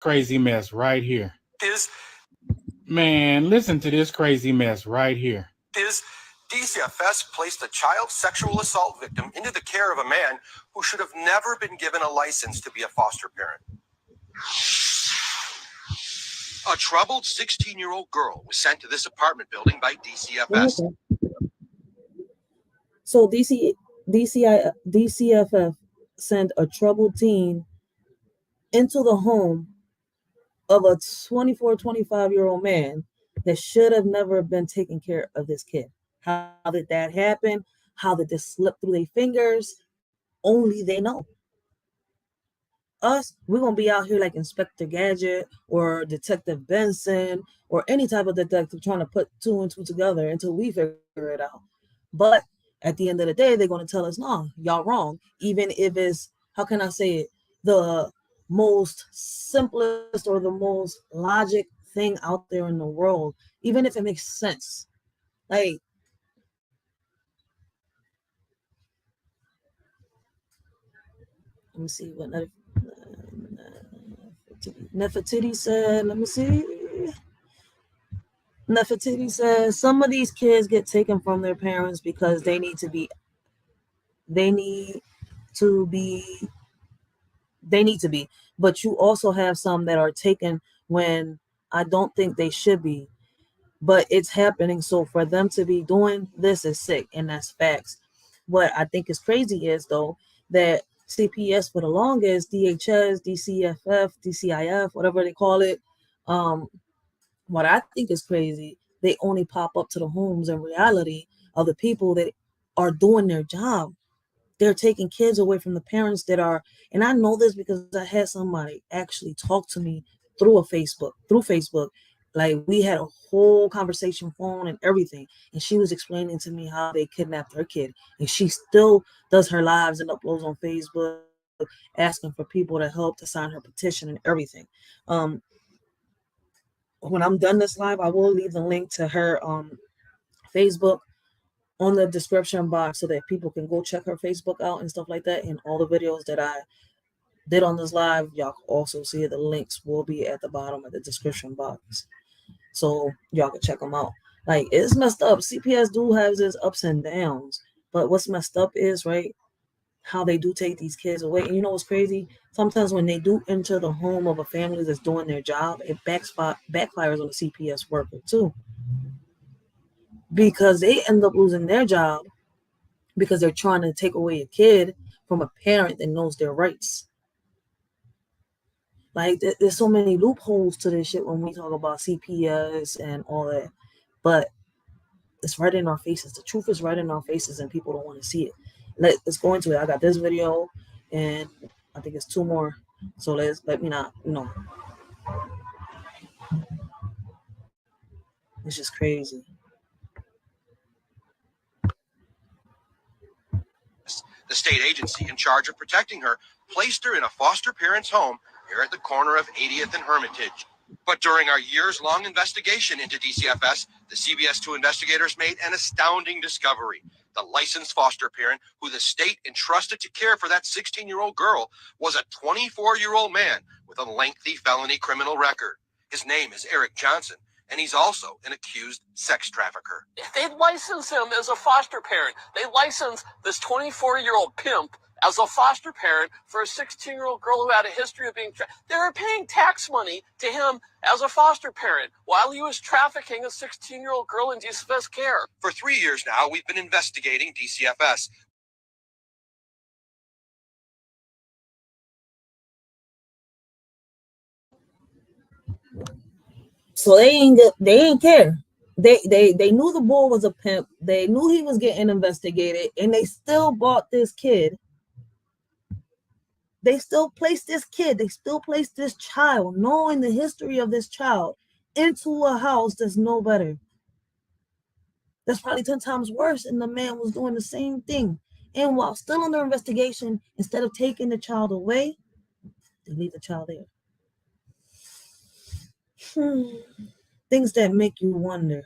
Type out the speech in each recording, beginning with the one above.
Crazy mess right here. Is Man, listen to this crazy mess right here. is DCFS placed a child sexual assault victim into the care of a man who should have never been given a license to be a foster parent. A troubled 16-year-old girl was sent to this apartment building by DCFS. Okay. So DCFF sent a troubled teen into the home of a 24, 25-year-old man that should have never been taking care of this kid. How did that happen? How did this slip through their fingers? Only they know. Us, we're gonna be out here like Inspector Gadget or Detective Benson or any type of detective trying to put two and two together until we figure it out. But at the end of the day, they're gonna tell us, no, y'all wrong. Even if it's, how can I say it, the most simplest or the most logic thing out there in the world, even if it makes sense. Like, let me see what Nefertiti said. Let me see. Nefertiti says some of these kids get taken from their parents because they need to be they need to be. But you also have some that are taken when I don't think they should be. But it's happening. So for them to be doing this is sick, and that's facts. What I think is crazy is though that CPS for the longest, DHS, DCFF, DCIF, whatever they call it, um, what I think is crazy, they only pop up to the homes in reality of the people that are doing their job. They're taking kids away from the parents that are, and I know this because I had somebody actually talk to me through Facebook. Like we had a whole conversation phone and everything. And she was explaining to me how they kidnapped her kid. And she still does her lives and uploads on Facebook asking for people to help to sign her petition and everything. Um, when I'm done this live, I will leave the link to her Facebook on the description box so that people can go check her Facebook out and stuff like that. And all the videos that I did on this live, y'all can also see it. The links will be at the bottom of the description box. So y'all can check them out. Like it's messed up. CPS do have its ups and downs. But what's messed up is right how they do take these kids away. And you know what's crazy? Sometimes when they do enter the home of a family that's doing their job, it backfires on the CPS worker too. Because they end up losing their job because they're trying to take away a kid from a parent that knows their rights. Like there's so many loopholes to this shit when we talk about CPS and all that, but it's right in our faces. The truth is right in our faces, and people don't want to see it. Let's go into it. I got this video, and I think it's two more. So let me not, it's just crazy. The state agency in charge of protecting her placed her in a foster parent's home here at the corner of 80th and Hermitage. But during our years-long investigation into DCFS, the CBS2 investigators made an astounding discovery. The licensed foster parent who the state entrusted to care for that 16-year-old girl was a 24-year-old man with a lengthy felony criminal record. His name is Eric Johnson, and he's also an accused sex trafficker. They license him as a foster parent. They license this 24-year-old pimp as a foster parent for a 16-year-old girl who had a history of being they were paying tax money to him as a foster parent while he was trafficking a 16-year-old girl in DCFS care. For 3 years now, we've been investigating DCFS. So they ain't care. They knew the boy was a pimp. They knew he was getting investigated, and they still bought this kid. They still placed this kid. They still placed this child, knowing the history of this child, into a house that's no better. That's probably 10 times worse, and the man was doing the same thing. And while still under investigation, instead of taking the child away, they leave the child there. Things that make you wonder.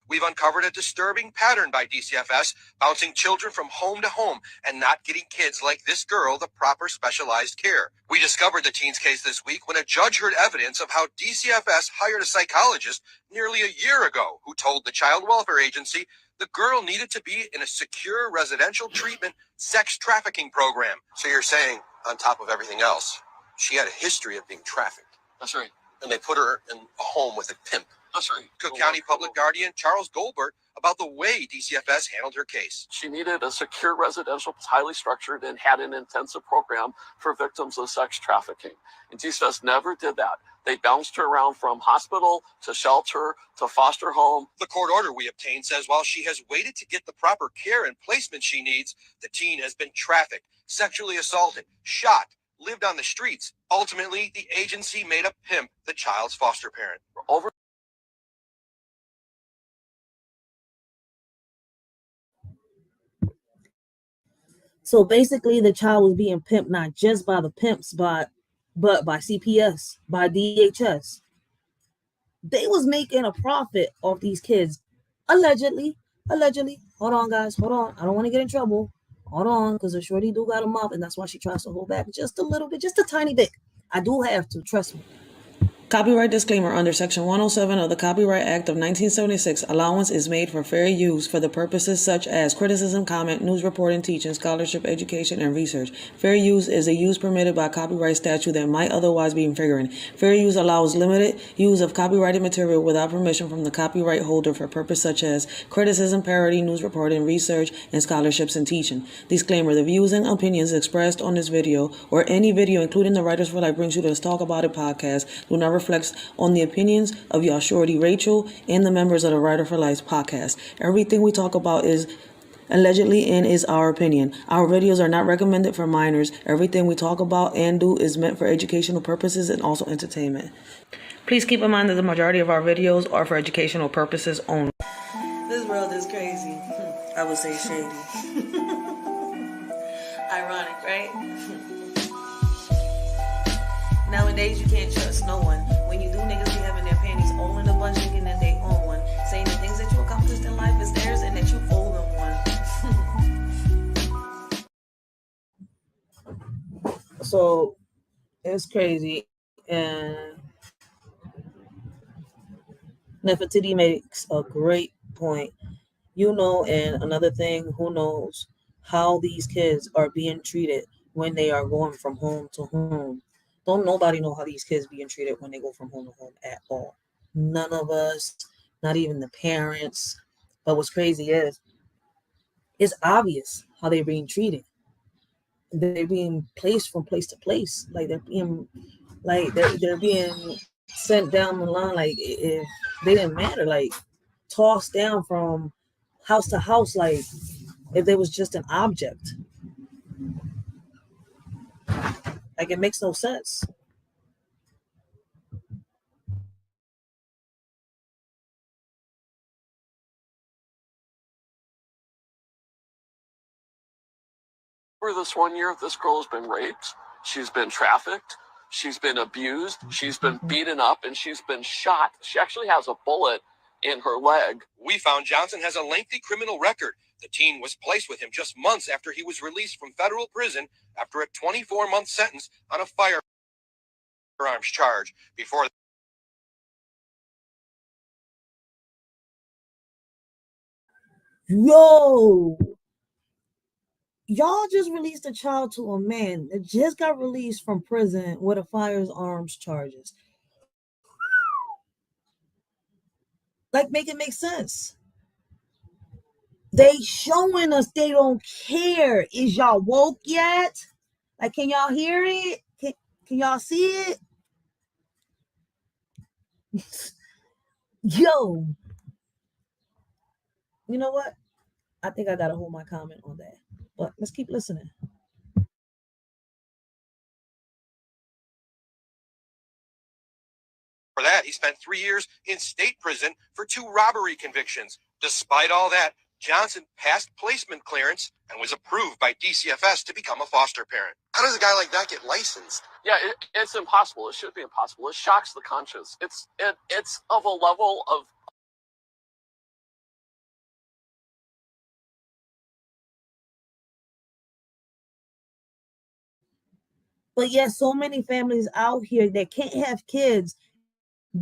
We we've uncovered a disturbing pattern by DCFS, bouncing children from home to home and not getting kids like this girl the proper specialized care. We discovered the teen's case this week when a judge heard evidence of how DCFS hired a psychologist nearly a year ago who told the Child Welfare Agency the girl needed to be in a secure residential treatment sex trafficking program. So you're saying, on top of everything else, she had a history of being trafficked. That's right. And they put her in a home with a pimp. That's right. Cook County Public Guardian Charles Goldberg about the way DCFS handled her case. She needed a secure residential, highly structured, and had an intensive program for victims of sex trafficking. And DCFS never did that. They bounced her around from hospital to shelter to foster home. The court order we obtained says while she has waited to get the proper care and placement she needs, the teen has been trafficked, sexually assaulted, shot, lived on the streets. Ultimately, the agency made a pimp the child's foster parent. Over So basically, the child was being pimped not just by the pimps, but by CPS, by DHS. They was making a profit off these kids, allegedly. Hold on, guys. Hold on. I don't want to get in trouble. Hold on, because the Shorty do got a mouth, and that's why she tries to hold back just a little bit, just a tiny bit. I do have to, trust me. Copyright disclaimer. Under Section 107 of the Copyright Act of 1976, allowance is made for fair use for the purposes such as criticism, comment, news reporting, teaching, scholarship, education, and research. Fair use is a use permitted by copyright statute that might otherwise be infringing. Fair use allows limited use of copyrighted material without permission from the copyright holder for purposes such as criticism, parody, news reporting, research, and scholarships and teaching. Disclaimer. The views and opinions expressed on this video or any video, including the Writers for Life Brings You to Let's Talk About It podcast, do not reflects on the opinions of y'all Shorty, Racheal, and the members of the Writer for Life podcast. Everything we talk about is allegedly and is our opinion. Our videos are not recommended for minors. Everything we talk about and do is meant for educational purposes and also entertainment. Please keep in mind that the majority of our videos are for educational purposes only. This world is crazy. I would say shady. Ironic, right? Nowadays, you can't trust no one. When you do, niggas be having their panties all in a bunch and getting they own one. Saying the things that you accomplished in life is theirs and that you owe them one. So, it's crazy. And Nefertiti makes a great point. You know, and another thing, who knows how these kids are being treated when they are going from home to home. Don't nobody know how these kids being treated when they go from home to home at all. None of us, not even the parents. But what's crazy is, it's obvious how they're being treated. They're being placed from place to place. Like they're being sent down the line. Like if they didn't matter, like tossed down from house to house, like if there was just an object. Like it makes no sense. For this 1 year, this girl has been raped, she's been trafficked, she's been abused, she's been beaten up, and she's been shot. She actually has a bullet in her leg. We found Johnson has a lengthy criminal record. The teen was placed with him just months after he was released from federal prison after a 24-month sentence on a firearms charge. Before Yo, y'all just released a child to a man that just got released from prison with a firearms charges. Like, make it make sense. They showing us they don't care. Is y'all woke yet? Like, can y'all hear it? Can y'all see it? Yo. You know what? I think I gotta hold my comment on that. But let's keep listening. For that, he spent 3 years in state prison for 2 robbery convictions. Despite all that, Johnson passed placement clearance and was approved by DCFS to become a foster parent. How does a guy like that get licensed? Yeah, it's impossible. It should be impossible. It shocks the conscience. It's of a level of But yet so many families out here that can't have kids,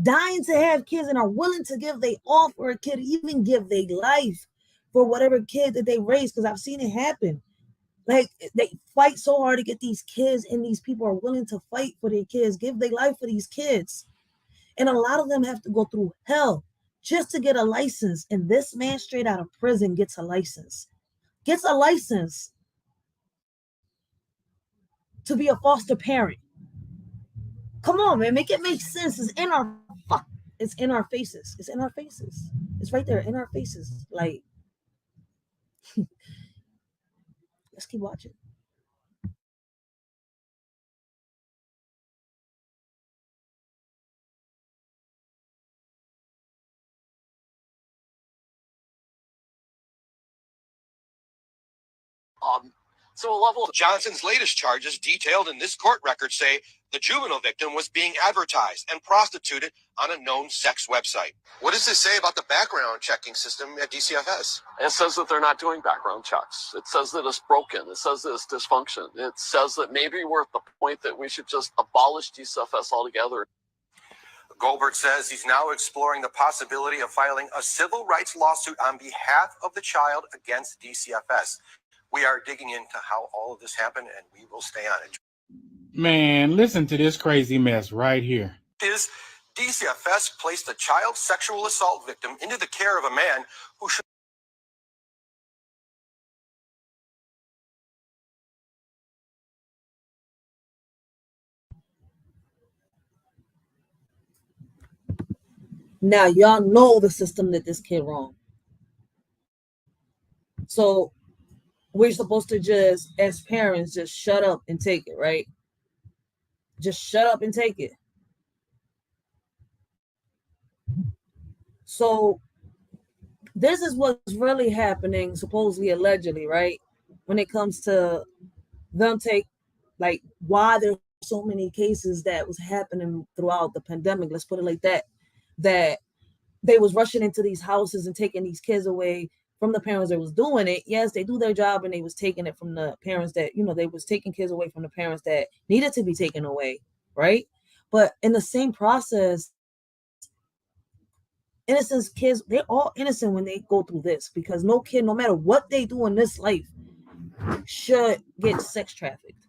dying to have kids, and are willing to give their all for a kid, even give their life for whatever kid that they raise, because I've seen it happen. Like, they fight so hard to get these kids, and these people are willing to fight for their kids, give their life for these kids. And a lot of them have to go through hell just to get a license. And this man, straight out of prison, gets a license. To be a foster parent. Come on, man, make it make sense. It's in our faces. It's in our faces. It's right there in our faces. Like, let's keep watching. So a level of Johnson's latest charges, detailed in this court record, say the juvenile victim was being advertised and prostituted on a known sex website. What does this say about the background checking system at DCFS? It says that they're not doing background checks. It says that it's broken. It says that it's dysfunction. It says that maybe we're at the point that we should just abolish DCFS altogether. Goldberg says he's now exploring the possibility of filing a civil rights lawsuit on behalf of the child against DCFS. We are digging into how all of this happened, and we will stay on it. Man, listen to this crazy mess right here. Is DCFS placed a child sexual assault victim into the care of a man who should. Now, y'all know the system that this kid wrong. So we're supposed to just, as parents, just shut up and take it, right? Just shut up and take it. So this is what's really happening, supposedly, allegedly, right? When it comes to them like, why there's so many cases that was happening throughout the pandemic, let's put it like that, that they was rushing into these houses and taking these kids away from the parents that was doing it. Yes, they do their job, and they was taking it from the parents that, they was taking kids away from the parents that needed to be taken away, right? But in the same process, innocent kids, they're all innocent when they go through this, because no kid, no matter what they do in this life, should get sex trafficked.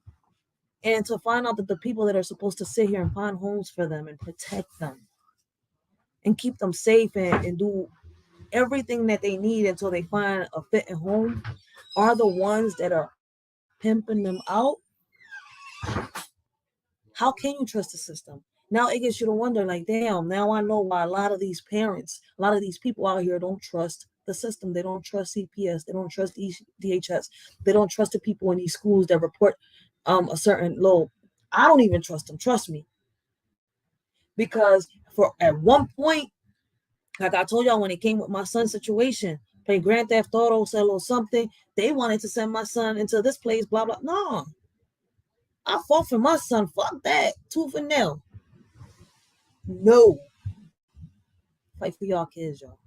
And to find out that the people that are supposed to sit here and find homes for them and protect them and keep them safe and do everything that they need until they find a fitting home are the ones that are pimping them out. How can you trust the system? Now it gets you to wonder, like, damn, now I know why a lot of these parents, a lot of these people out here don't trust the system. They don't trust CPS. They don't trust DHS. They don't trust the people in these schools that report a certain low. I don't even trust them. Trust me. Because at one point, like I told y'all, when it came with my son's situation, playing Grand Theft Auto, sell a little something, they wanted to send my son into this place, blah, blah. No. I fought for my son. Fuck that. Tooth and nail. No. Fight for y'all kids, y'all.